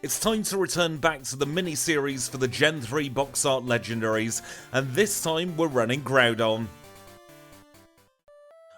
It's time to return back to the mini-series for the Gen 3 box art legendaries, and this time we're running Groudon.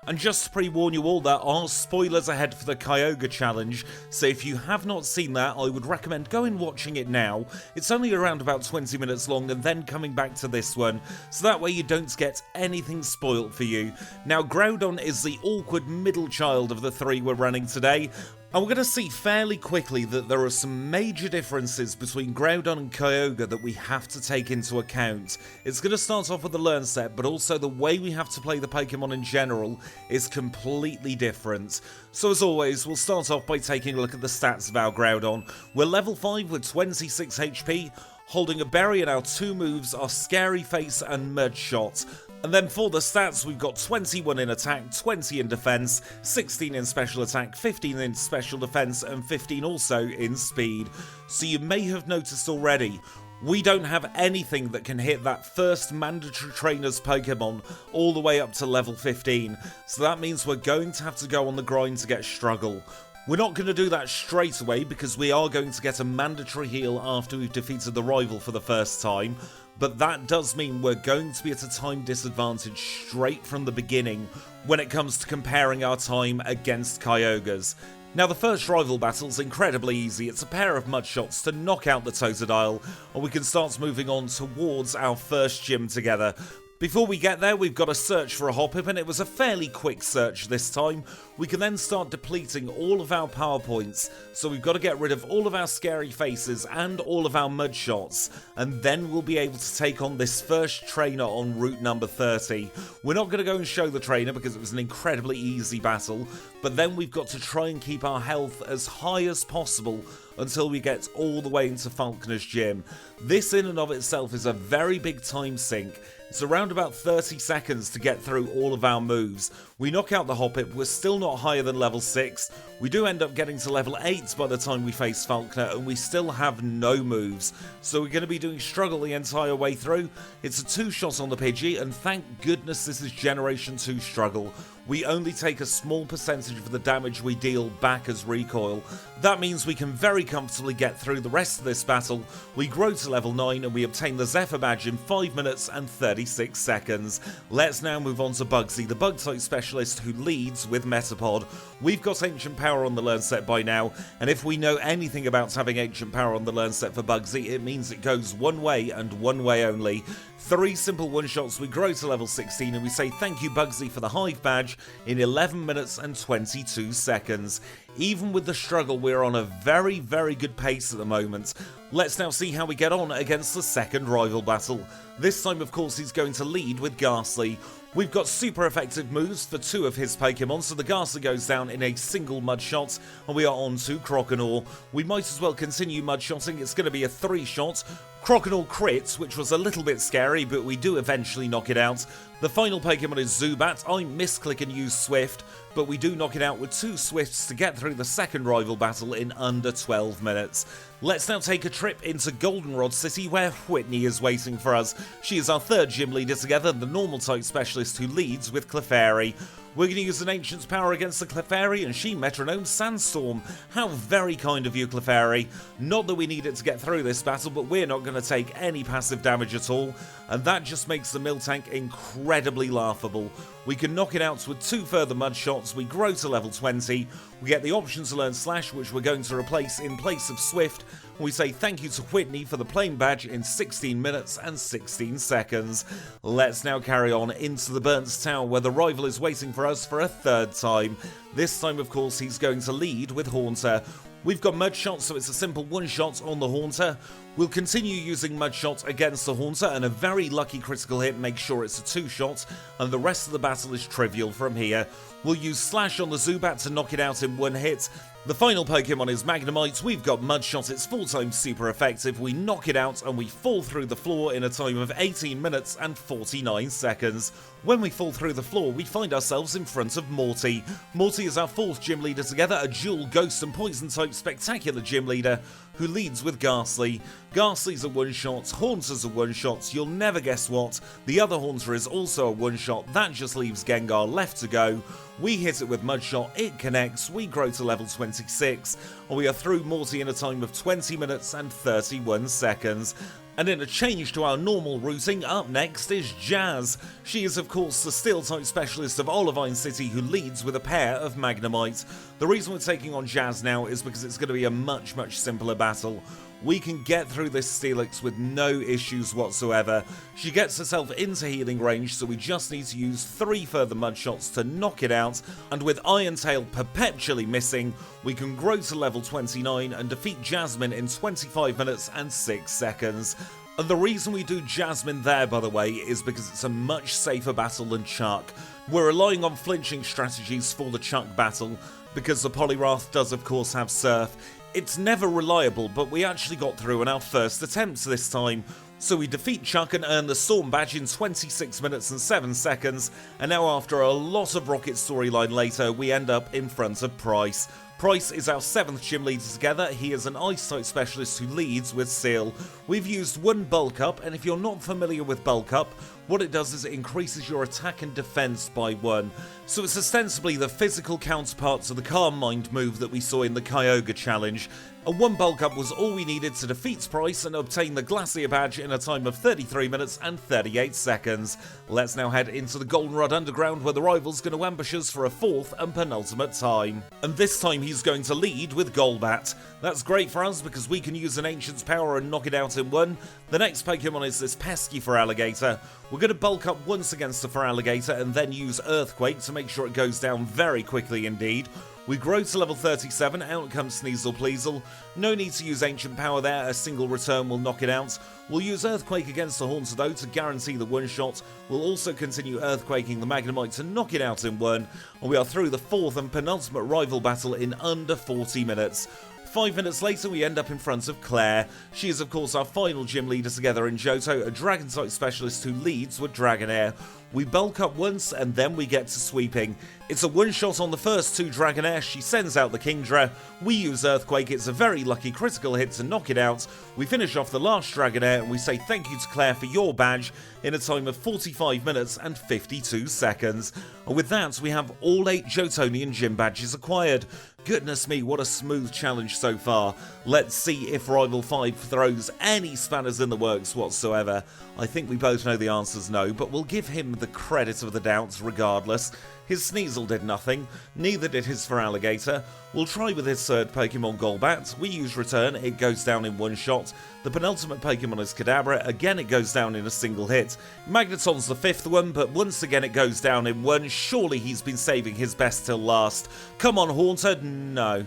And just to pre-warn you all, there are spoilers ahead for the Kyogre challenge, so if you have not seen that, I would recommend going watching it now. It's only around about 20 minutes long and then coming back to this one, so that way you don't get anything spoilt for you. Now, Groudon is the awkward middle child of the three we're running today, and we're going to see fairly quickly that there are some major differences between Groudon and Kyogre that we have to take into account. It's going to start off with the learn set, but also the way we have to play the Pokemon in general is completely different. So as always, we'll start off by taking a look at the stats of our Groudon. We're level 5 with 26 HP, holding a berry, and our two moves are Scary Face and Mud Shot. And then for the stats, we've got 21 in attack, 20 in defense, 16 in special attack, 15 in special defense, and 15 also in speed. So you may have noticed already, we don't have anything that can hit that first mandatory trainer's Pokemon all the way up to level 15. So that means we're going to have to go on the grind to get Struggle. We're not going to do that straight away because we are going to get a mandatory heal after we've defeated the rival for the first time, but that does mean we're going to be at a time disadvantage straight from the beginning when it comes to comparing our time against Kyogre's. Now, the first rival battle's incredibly easy. It's a pair of mud shots to knock out the Totodile, and we can start moving on towards our first gym together. Before we get there, we've got to search for a Hoppip, and it was a fairly quick search this time. We can then start depleting all of our power points, so we've got to get rid of all of our Scary Faces and all of our Mud Shots, and then we'll be able to take on this first trainer on route number 30. We're not going to go and show the trainer because it was an incredibly easy battle, but then we've got to try and keep our health as high as possible until we get all the way into Falconer's Gym. This in and of itself is a very big time sink. It's around about 30 seconds to get through all of our moves. We knock out the Hoppip, we're still not higher than level 6. We do end up getting to level 8 by the time we face Falconer, and we still have no moves. So we're going to be doing Struggle the entire way through. It's a 2-shot on the Pidgey, and thank goodness this is Generation 2 Struggle. We only take a small percentage of the damage we deal back as recoil. That means we can very comfortably get through the rest of this battle. We grow to level 9 and we obtain the Zephyr badge in 5 minutes and 36 seconds. Let's now move on to Bugsy, the bug type specialist who leads with Metapod. We've got Ancient Power on the learn set by now, and if we know anything about having Ancient Power on the learn set for Bugsy, it means it goes one way and one way only. 3 simple one-shots, we grow to level 16, and we say thank you Bugsy for the Hive badge in 11 minutes and 22 seconds. Even with the struggle, we're on a very, very good pace at the moment. Let's now see how we get on against the second rival battle. This time, of course, he's going to lead with Ghastly. We've got super effective moves for 2 of his Pokemon, so the Ghastly goes down in a single Mud Shot, and we are on to Croconaw. We might as well continue Mud Shotting. It's going to be a 3-shot. Croconaw crits, which was a little bit scary, but we do eventually knock it out. The final Pokemon is Zubat. I misclick and use Swift, but we do knock it out with 2 Swifts to get through the second rival battle in under 12 minutes. Let's now take a trip into Goldenrod City where Whitney is waiting for us. She is our third gym leader together, the normal type specialist who leads with Clefairy. We're going to use an Ancient's Power against the Clefairy, and she Metronome Sandstorm. How very kind of you, Clefairy. Not that we need it to get through this battle, but we're not going to take any passive damage at all, and that just makes the Miltank incredibly laughable. We can knock it out with 2 further Mud Shots, we grow to level 20, we get the option to learn Slash, which we're going to replace in place of Swift, and we say thank you to Whitney for the plain badge in 16 minutes and 16 seconds. Let's now carry on into the Burnt Tower where the rival is waiting for us for a 3rd time. This time, of course, he's going to lead with Haunter. We've got Mud Shot, so it's a simple 1-shot on the Haunter. We'll continue using Mud Shot against the Haunter, and a very lucky critical hit makes sure it's a 2-shot, and the rest of the battle is trivial from here. We'll use Slash on the Zubat to knock it out in 1 hit. The final Pokemon is Magnemite. We've got Mud Shot, it's full-time super effective. We knock it out and we fall through the floor in a time of 18 minutes and 49 seconds. When we fall through the floor, we find ourselves in front of Morty. Morty is our 4th gym leader together, a dual ghost and poison type spectacular gym leader who leads with Ghastly. Ghastly's a one-shot, Haunter's a one-shot, you'll never guess what. The other Haunter is also a one-shot, that just leaves Gengar left to go. We hit it with Mudshot, it connects, we grow to level 26, and we are through Morty in a time of 20 minutes and 31 seconds. And in a change to our normal routing, up next is Jazz. She is of course the Steel-type specialist of Olivine City who leads with a pair of Magnemite. The reason we're taking on Jazz now is because it's going to be a much simpler battle. We can get through this Steelix with no issues whatsoever. She gets herself into healing range, so we just need to use 3 further Mudshots to knock it out, and with Iron Tail perpetually missing, we can grow to level 29 and defeat Jasmine in 25 minutes and 6 seconds. And the reason we do Jasmine there, by the way, is because it's a much safer battle than Chuck. We're relying on flinching strategies for the Chuck battle, because the Poliwrath does of course have Surf. It's never reliable, but we actually got through in our first attempts this time. So we defeat Chuck and earn the Storm Badge in 26 minutes and 7 seconds, and now after a lot of Rocket storyline later, we end up in front of Price. Price is our 7th gym leader together. He is an Ice-type specialist who leads with Seal. We've used 1 Bulk Up, and if you're not familiar with Bulk Up, what it does is it increases your attack and defense by 1. So it's ostensibly the physical counterpart to the Calm Mind move that we saw in the Kyogre challenge. And 1 Bulk Up was all we needed to defeat Price and obtain the Glacier Badge in a time of 33 minutes and 38 seconds. Let's now head into the Goldenrod Underground where the rival's going to ambush us for a 4th and penultimate time. And this time he's going to lead with Golbat. That's great for us because we can use an Ancient's Power and knock it out in 1. The next Pokemon is this pesky Feraligatr. We're going to bulk up once against the Feraligatr and then use Earthquake to make sure it goes down very quickly indeed. We grow to level 37, out comes Sneasel Pleasel. No need to use Ancient Power there, a single return will knock it out. We'll use Earthquake against the Haunter though to guarantee the one-shot. We'll also continue Earthquaking the Magnemite to knock it out in 1. And we are through the 4th and penultimate rival battle in under 40 minutes. 5 minutes later, we end up in front of Claire. She is, of course, our final gym leader together in Johto, a Dragon-type specialist who leads with Dragonair. We bulk up once, and then we get to sweeping. It's a one-shot on the first 2 Dragonair. She sends out the Kingdra. We use Earthquake. It's a very lucky critical hit to knock it out. We finish off the last Dragonair, and we say thank you to Claire for your badge in a time of 45 minutes and 52 seconds. And with that, we have all 8 Jotonian gym badges acquired. Goodness me, what a smooth challenge so far. Let's see if Rival 5 throws any spanners in the works whatsoever. I think we both know the answer's no, but we'll give him the credit of the doubts regardless. His Sneasel did nothing, neither did his Feraligatr. We'll try with his 3rd Pokemon Golbat. We use Return, it goes down in 1 shot. The penultimate Pokemon is Kadabra, again it goes down in a single hit. Magneton's the 5th one, but once again it goes down in 1. Surely he's been saving his best till last. Come on, Haunter, no.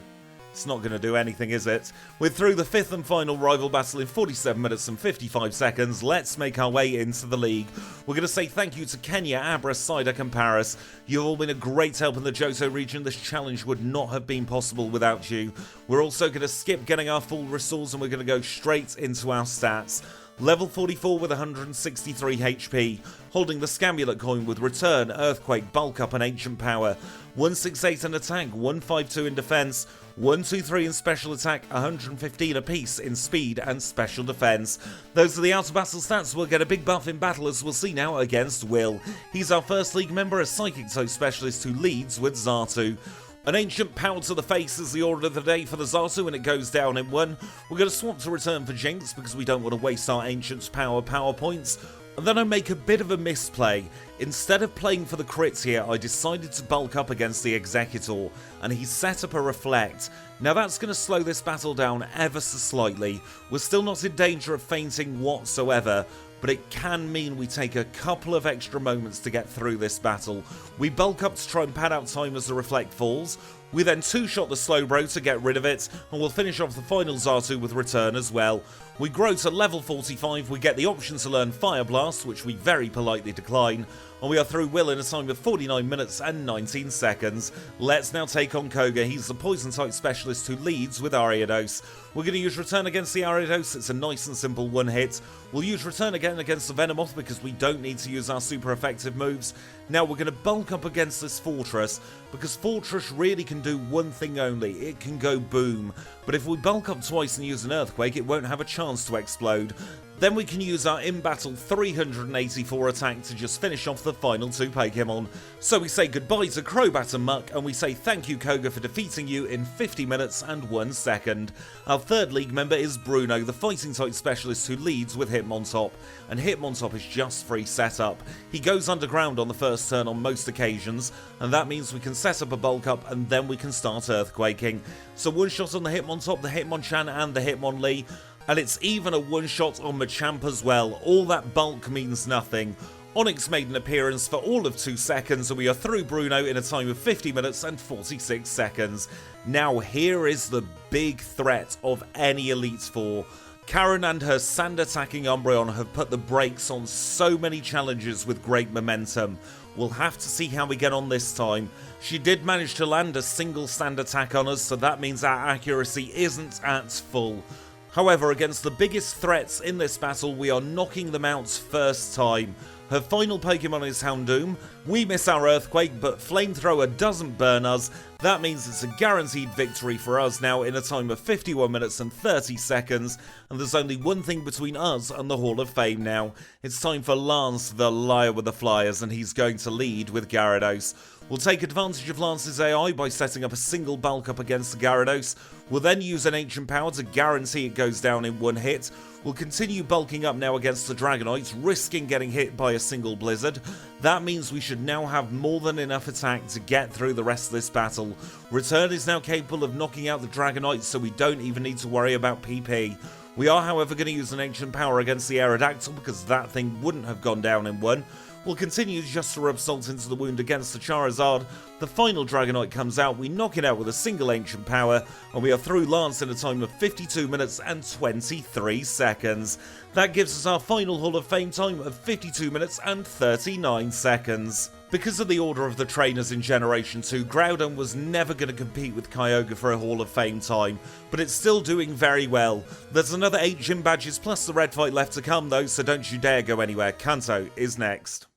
It's not going to do anything, is it? We're through the 5th and final rival battle in 47 minutes and 55 seconds. Let's make our way into the league. We're going to say thank you to Kenya, Abra, Psyduck and Paris. You've all been a great help in the Johto region. This challenge would not have been possible without you. We're also going to skip getting our full restores and we're going to go straight into our stats. Level 44 with 163 HP, holding the Scamulet coin with Return, Earthquake, Bulk Up and Ancient Power. 168 in attack, 152 in defense, 123 in special attack, 115 apiece in speed and special defense. Those are the outer battle stats. We'll get a big buff in battle as we'll see now against Will. He's our first league member, a Psychic type specialist who leads with Xatu. An Ancient Power to the face is the order of the day for the Xatu and it goes down in 1. We're going to swap to Return for Jinx because we don't want to waste our Ancient's power points. And then I make a bit of a misplay. Instead of playing for the crits here, I decided to bulk up against the Executor, and he set up a Reflect. Now that's going to slow this battle down ever so slightly. We're still not in danger of fainting whatsoever, but it can mean we take a couple of extra moments to get through this battle. We bulk up to try and pad out time as the Reflect falls. We then 2-shot the Slowbro to get rid of it, and we'll finish off the final Xatu with Return as well. We grow to level 45, we get the option to learn Fire Blast, which we very politely decline, and we are through Will in a time of 49 minutes and 19 seconds. Let's now take on Koga. He's the Poison type specialist who leads with Ariados. We're going to use Return against the Ariados. It's a nice and simple one hit. We'll use Return again against the Venomoth because we don't need to use our super effective moves. Now we're going to bulk up against this fortress, because fortress really can do one thing only, it can go boom. But if we bulk up twice and use an earthquake, it won't have a chance to explode. Then we can use our in-battle 384 attack to just finish off the final 2 Pokémon. So we say goodbye to Crobat and Muck, and we say thank you Koga for defeating you in 50 minutes and 1 second. Our 3rd league member is Bruno, the fighting type specialist who leads with Hitmontop, and Hitmontop is just free setup. He goes underground on the first turn on most occasions, and that means we can set up a bulk up and then we can start earthquaking. So one shot on the Hitmontop, the Hitmonchan and the Hitmonlee. And it's even a one-shot on Machamp as well. All that bulk means nothing. Onix made an appearance for all of 2 seconds, and we are through Bruno in a time of 50 minutes and 46 seconds. Now here is the big threat of any Elite Four. Karen and her sand-attacking Umbreon have put the brakes on so many challenges with great momentum. We'll have to see how we get on this time. She did manage to land a single sand attack on us, so that means our accuracy isn't at full. However, against the biggest threats in this battle, we are knocking them out first time. Her final Pokemon is Houndoom. We miss our Earthquake, but Flamethrower doesn't burn us. That means it's a guaranteed victory for us now in a time of 51 minutes and 30 seconds. And there's only one thing between us and the Hall of Fame now. It's time for Lance, the liar with the flyers, and he's going to lead with Gyarados. We'll take advantage of Lance's AI by setting up a single bulk up against the Gyarados. We'll then use an Ancient Power to guarantee it goes down in 1 hit. We'll continue bulking up now against the Dragonite, risking getting hit by a single Blizzard. That means we should now have more than enough attack to get through the rest of this battle. Return is now capable of knocking out the Dragonite, so we don't even need to worry about PP. We are, however, going to use an Ancient Power against the Aerodactyl because that thing wouldn't have gone down in 1. We'll continue just to rub salt into the wound against the Charizard. The final Dragonite comes out, we knock it out with a single Ancient Power, and we are through Lance in a time of 52 minutes and 23 seconds. That gives us our final Hall of Fame time of 52 minutes and 39 seconds. Because of the order of the trainers in Generation 2, Groudon was never going to compete with Kyogre for a Hall of Fame time, but it's still doing very well. There's another 8 gym badges plus the red fight left to come though, so don't you dare go anywhere. Kanto is next.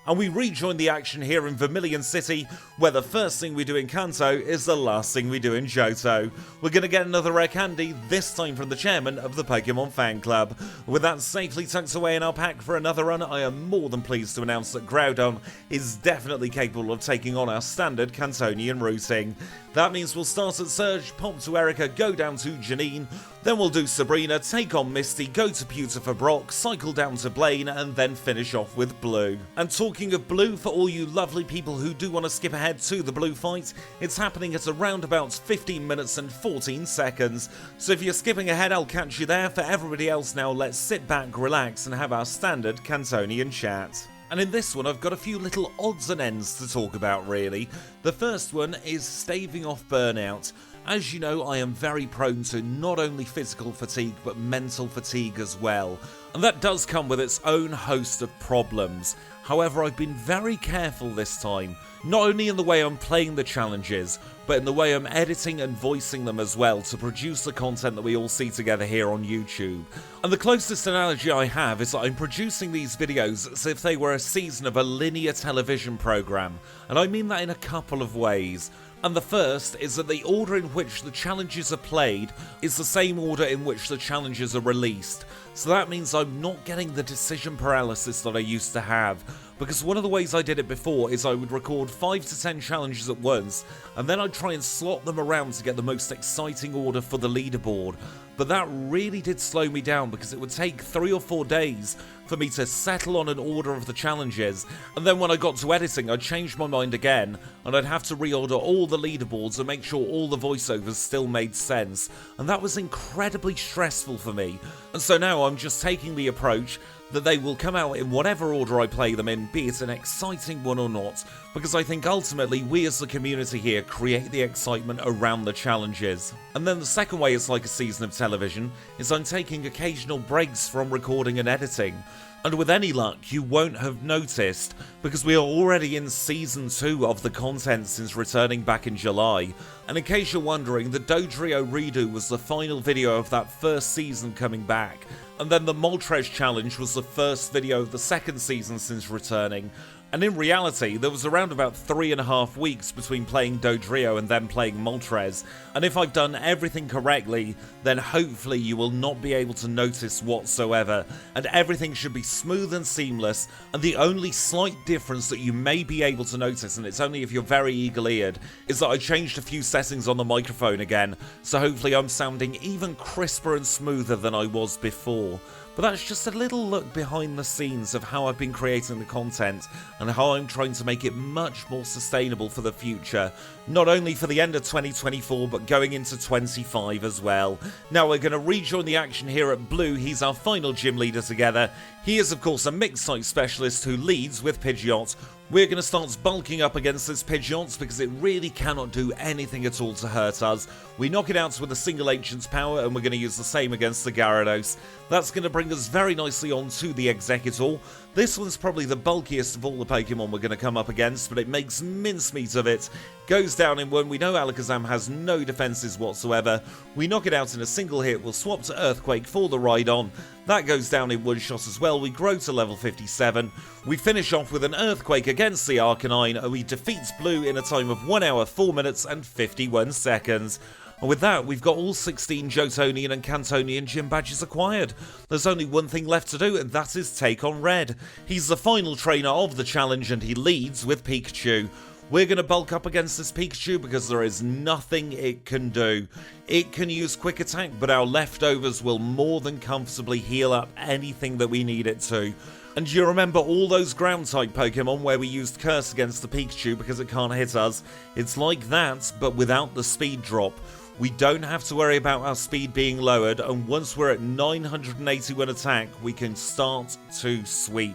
And we rejoin the action here in Vermilion City, where the first thing we do in Kanto is the last thing we do in Johto. We're going to get another rare candy, this time from the chairman of the Pokemon Fan Club. With that safely tucked away in our pack for another run, I am more than pleased to announce that Groudon is definitely capable of taking on our standard Cantonian routing. That means we'll start at Surge, pop to Erica, go down to Janine, then we'll do Sabrina, take on Misty, go to Pewter for Brock, cycle down to Blaine, and then finish off with Blue. And talking of Blue, for all you lovely people who do want to skip ahead to the Blue fight, it's happening at around about 15 minutes and 14 seconds. So if you're skipping ahead, I'll catch you there. For everybody else now, let's sit back, relax, and have our standard Cantonian chat. And in this one, I've got a few little odds and ends to talk about, really. The first one is staving off burnout. As you know, I am very prone to not only physical fatigue, but mental fatigue as well. And that does come with its own host of problems. However, I've been very careful this time, not only in the way I'm playing the challenges, but in the way I'm editing and voicing them as well to produce the content that we all see together here on YouTube. And the closest analogy I have is that I'm producing these videos as if they were a season of a linear television program, and I mean that in a couple of ways. And the first is that the order in which the challenges are played is the same order in which the challenges are released. So that means I'm not getting the decision paralysis that I used to have. Because one of the ways I did it before is I would record 5 to 10 challenges at once, and then I'd try and slot them around to get the most exciting order for the leaderboard. But that really did slow me down because it would take 3 or 4 days for me to settle on an order of the challenges, and then when I got to editing I'd change my mind again, and I'd have to reorder all the leaderboards and make sure all the voiceovers still made sense, and that was incredibly stressful for me. And so now I'm just taking the approach that they will come out in whatever order I play them in, be it an exciting one or not, because I think ultimately we as the community here create the excitement around the challenges. And then the second way it's like a season of television is I'm taking occasional breaks from recording and editing. And with any luck, you won't have noticed, because we are already in Season 2 of the content since returning back in July. And in case you're wondering, the Dodrio redo was the final video of that first season coming back. And then the Moltres challenge was the first video of the second season since returning. And in reality, there was around about 3.5 weeks between playing Dodrio and then playing Moltres, and if I've done everything correctly, then hopefully you will not be able to notice whatsoever, and everything should be smooth and seamless, and the only slight difference that you may be able to notice, and it's only if you're very eagle-eared, is that I changed a few settings on the microphone again, so hopefully I'm sounding even crisper and smoother than I was before. But that's just a little look behind the scenes of how I've been creating the content and how I'm trying to make it much more sustainable for the future. Not only for the end of 2024, but going into 25 as well. Now we're going to rejoin the action here at Blue. He's our final gym leader together. He is of course a mixed site specialist who leads with Pidgeot. We're going to start bulking up against this Pidgeot because it really cannot do anything at all to hurt us. We knock it out with a single Ancient's Power, and we're going to use the same against the Gyarados. That's going to bring us very nicely on to the Exeggutor. This one's probably the bulkiest of all the Pokemon we're going to come up against, but it makes mincemeat of it. Goes down in one. We know Alakazam has no defenses whatsoever. We knock it out in a single hit. We'll swap to Earthquake for the Rhydon. That goes down in one shot as well. We grow to level 57. We finish off with an Earthquake against the Arcanine, and we defeat Blue in a time of 1 hour, 4 minutes and 51 seconds. And with that, we've got all 16 Jotonian and Cantonian gym badges acquired. There's only one thing left to do, and that is take on Red. He's the final trainer of the challenge, and he leads with Pikachu. We're going to bulk up against this Pikachu because there is nothing it can do. It can use Quick Attack, but our leftovers will more than comfortably heal up anything that we need it to. And do you remember all those ground-type Pokemon where we used Curse against the Pikachu because it can't hit us? It's like that, but without the speed drop. We don't have to worry about our speed being lowered, and once we're at 981 attack, we can start to sweep.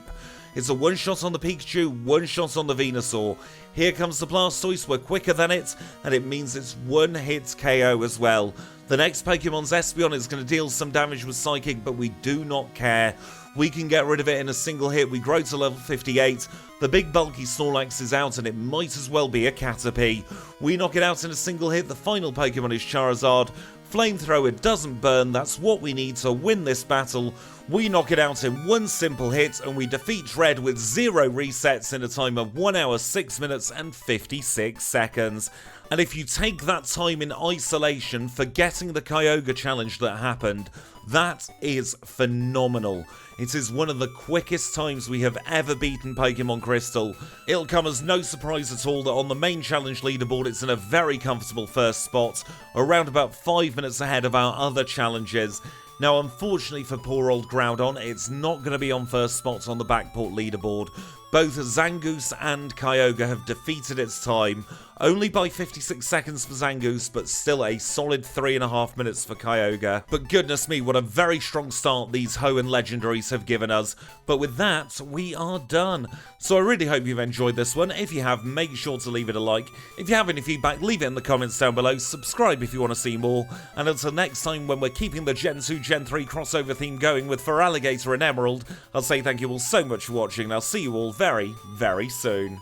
It's a one-shot on the Pikachu, one-shot on the Venusaur. Here comes the Blastoise, we're quicker than it, and it means it's one-hit KO as well. The next Pokemon's Espeon is going to deal some damage with Psychic, but we do not care. We can get rid of it in a single hit. We grow to level 58. The big bulky Snorlax is out, and it might as well be a Caterpie. We knock it out in a single hit. The final Pokemon is Charizard. Flamethrower doesn't burn. That's what we need to win this battle. We knock it out in one simple hit, and we defeat Red with 0 resets in a time of 1 hour, 6 minutes and 56 seconds. And if you take that time in isolation, forgetting the Kyogre challenge that happened, that is phenomenal. It is one of the quickest times we have ever beaten Pokemon Crystal. It'll come as no surprise at all that on the main challenge leaderboard it's in a very comfortable first spot, around about 5 minutes ahead of our other challenges. Now unfortunately for poor old Groudon, it's not going to be on first spots on the Backport leaderboard. Both Zangoose and Kyogre have defeated its time, only by 56 seconds for Zangoose, but still a solid 3.5 minutes for Kyogre. But goodness me, what a very strong start these Hoenn legendaries have given us. But with that, we are done. So I really hope you've enjoyed this one. If you have, make sure to leave it a like. If you have any feedback, leave it in the comments down below. Subscribe if you want to see more. And until next time, when we're keeping the Gen 2, Gen 3 crossover theme going with Feraligatr and Emerald, I'll say thank you all so much for watching, and I'll see you all very, very soon.